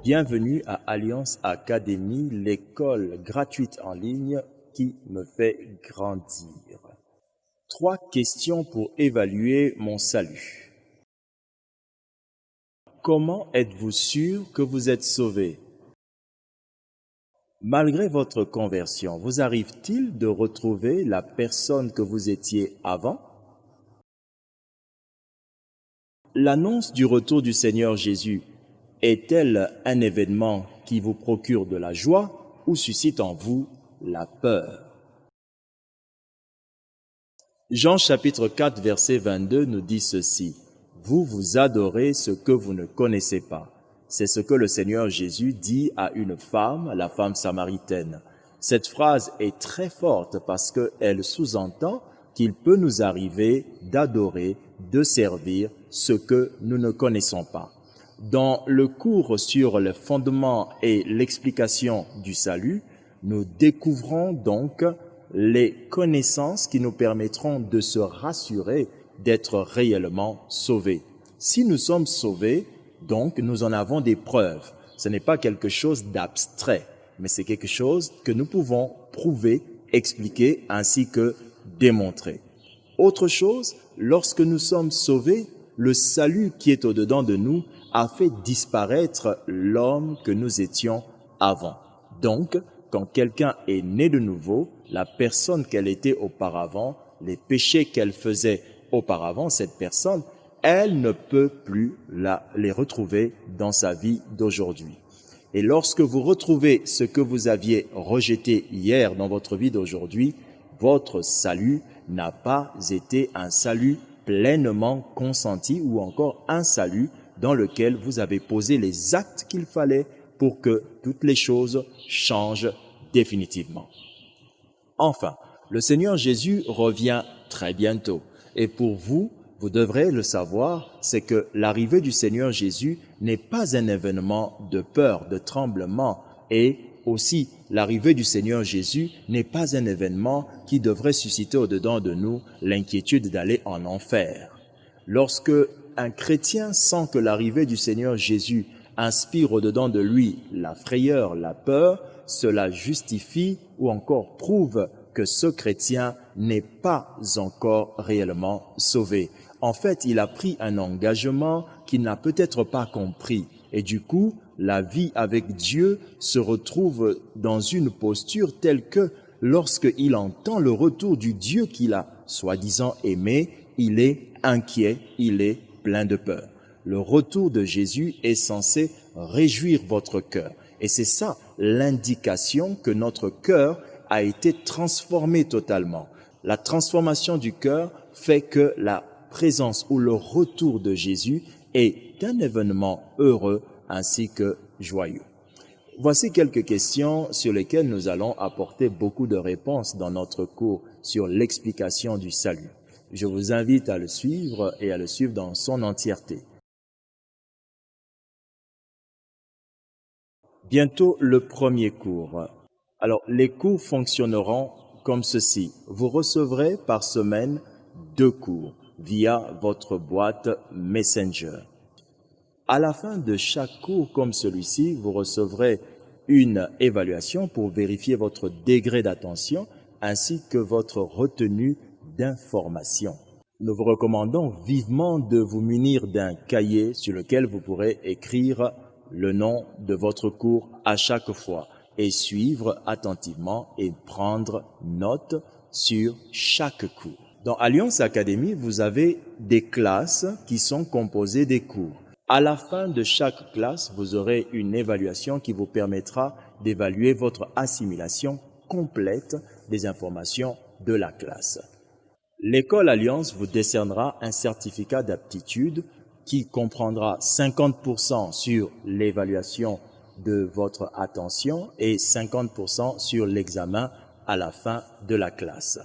Bienvenue à Alliance Academy, l'école gratuite en ligne qui me fait grandir. 3 questions pour évaluer mon salut. Comment êtes-vous sûr que vous êtes sauvé? Malgré votre conversion, vous arrive-t-il de retrouver la personne que vous étiez avant? L'annonce du retour du Seigneur Jésus est-elle un événement qui vous procure de la joie ou suscite en vous la peur? Jean chapitre 4 verset 22 nous dit ceci: « Vous adorez ce que vous ne connaissez pas. » C'est ce que le Seigneur Jésus dit à une femme, la femme samaritaine. Cette phrase est très forte parce qu'elle sous-entend qu'il peut nous arriver d'adorer, de servir ce que nous ne connaissons pas. Dans le cours sur le fondement et l'explication du salut, nous découvrons donc les connaissances qui nous permettront de se rassurer d'être réellement sauvés. Si nous sommes sauvés, donc nous en avons des preuves. Ce n'est pas quelque chose d'abstrait, mais c'est quelque chose que nous pouvons prouver, expliquer ainsi que démontrer. Autre chose, lorsque nous sommes sauvés, le salut qui est au-dedans de nous a fait disparaître l'homme que nous étions avant. Donc, quand quelqu'un est né de nouveau, la personne qu'elle était auparavant, les péchés qu'elle faisait auparavant, cette personne, elle ne peut plus les retrouver dans sa vie d'aujourd'hui. Et lorsque vous retrouvez ce que vous aviez rejeté hier dans votre vie d'aujourd'hui, votre salut n'a pas été un salut pleinement consenti ou encore un salut dans lequel vous avez posé les actes qu'il fallait pour que toutes les choses changent définitivement. Enfin, le Seigneur Jésus revient très bientôt. Et pour vous, vous devrez le savoir, c'est que l'arrivée du Seigneur Jésus n'est pas un événement de peur, de tremblement, et aussi l'arrivée du Seigneur Jésus n'est pas un événement qui devrait susciter au-dedans de nous l'inquiétude d'aller en enfer. Lorsque un chrétien sent que l'arrivée du Seigneur Jésus inspire au-dedans de lui la frayeur, la peur, cela justifie ou encore prouve que ce chrétien n'est pas encore réellement sauvé. En fait, il a pris un engagement qu'il n'a peut-être pas compris. Et du coup, la vie avec Dieu se retrouve dans une posture telle que lorsqu'il entend le retour du Dieu qu'il a soi-disant aimé, il est inquiet, il est plein de peur. Le retour de Jésus est censé réjouir votre cœur. Et c'est ça l'indication que notre cœur a été transformé totalement. La transformation du cœur fait que la présence ou le retour de Jésus est un événement heureux ainsi que joyeux. Voici quelques questions sur lesquelles nous allons apporter beaucoup de réponses dans notre cours sur l'explication du salut. Je vous invite à le suivre et à le suivre dans son entièreté. Bientôt le premier cours. Alors, les cours fonctionneront comme ceci. Vous recevrez par semaine 2 cours via votre boîte Messenger. À la fin de chaque cours comme celui-ci, vous recevrez une évaluation pour vérifier votre degré d'attention ainsi que votre retenue d'information. Nous vous recommandons vivement de vous munir d'un cahier sur lequel vous pourrez écrire le nom de votre cours à chaque fois et suivre attentivement et prendre note sur chaque cours. Dans Alliance Academy, vous avez des classes qui sont composées des cours. À la fin de chaque classe, vous aurez une évaluation qui vous permettra d'évaluer votre assimilation complète des informations de la classe. L'école Alliance vous décernera un certificat d'aptitude qui comprendra 50% sur l'évaluation de votre attention et 50% sur l'examen à la fin de la classe.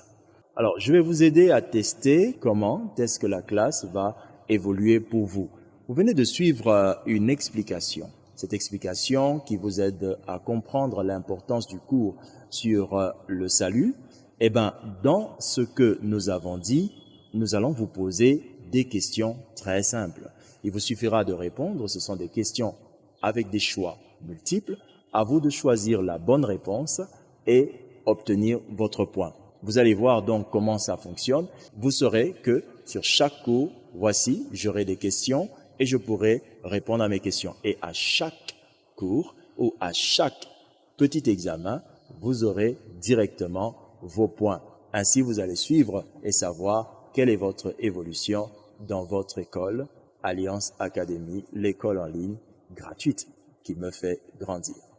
Alors, je vais vous aider à tester comment est-ce que la classe va évoluer pour vous. Vous venez de suivre une explication. Cette explication qui vous aide à comprendre l'importance du cours sur le salut. Eh bien, dans ce que nous avons dit, nous allons vous poser des questions très simples. Il vous suffira de répondre. Ce sont des questions avec des choix multiples. À vous de choisir la bonne réponse et obtenir votre point. Vous allez voir donc comment ça fonctionne. Vous saurez que sur chaque cours, voici, j'aurai des questions et je pourrai répondre à mes questions. Et à chaque cours ou à chaque petit examen, vous aurez directement vos points. Ainsi, vous allez suivre et savoir quelle est votre évolution dans votre école, Alliance Académie, l'école en ligne gratuite qui me fait grandir.